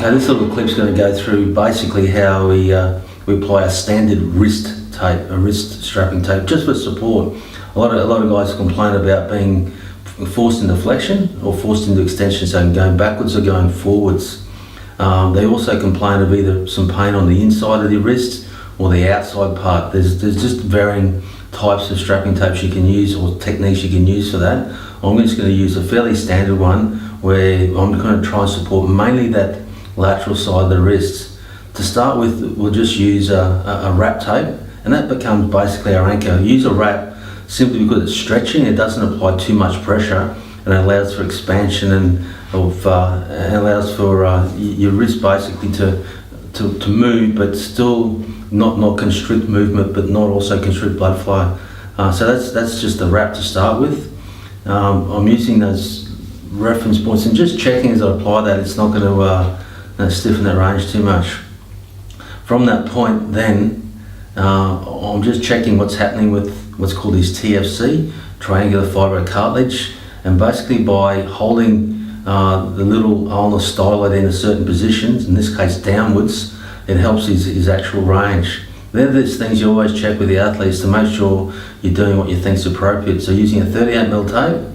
Okay, this little clip's going to go through basically how we apply a standard wrist tape, a wrist strapping tape, just for support. A lot of guys complain about being forced into flexion or forced into extension, so going backwards or going forwards. They also complain of either some pain on the inside of the wrist or the outside part. There's just varying types of strapping tapes you can use or techniques you can use for that. I'm just going to use a fairly standard one where I'm going to try and support mainly that lateral side of the wrist. To start with, we'll just use a wrap tape, and that becomes basically our anchor. Use a wrap simply because it's stretching, it doesn't apply too much pressure, and it allows for expansion and allows for your wrist basically to move, but still not constrict movement, but not also constrict blood flow. So that's just the wrap to start with. I'm using those reference points and just checking as I apply that it's not going to stiffen that range too much. From that point then, I'm just checking what's happening with what's called this TFC, triangular fibrocartilage, and basically by holding the little ulnar stylet in a certain positions, in this case downwards, it helps his actual range. They're these things you always check with the athletes to make sure you're doing what you think is appropriate. So using a 38mm tape,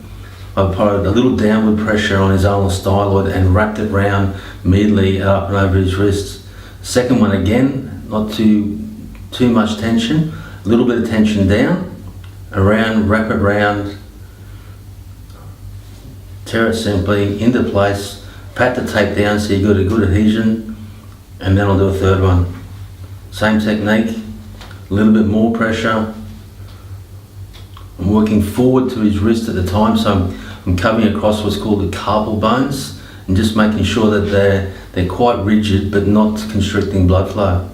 I applied a little downward pressure on his ulnar styloid and wrapped it round immediately up and over his wrist. Second one again, not too much tension, a little bit of tension down, around, wrap it round, tear it simply into place, pat the tape down so you've got a good adhesion, and then I'll do a third one. Same technique, a little bit more pressure. I'm working forward to his wrist at the time, so I'm covering across what's called the carpal bones and just making sure that they're quite rigid but not constricting blood flow.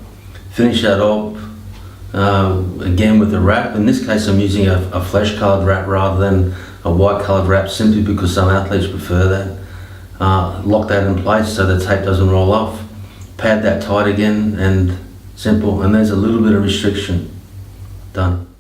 Finish that off again with a wrap. In this case I'm using a flesh coloured wrap rather than a white coloured wrap, simply because some athletes prefer that. Lock that in place so the tape doesn't roll off. Pad that tight again, and simple, and there's a little bit of restriction. Done.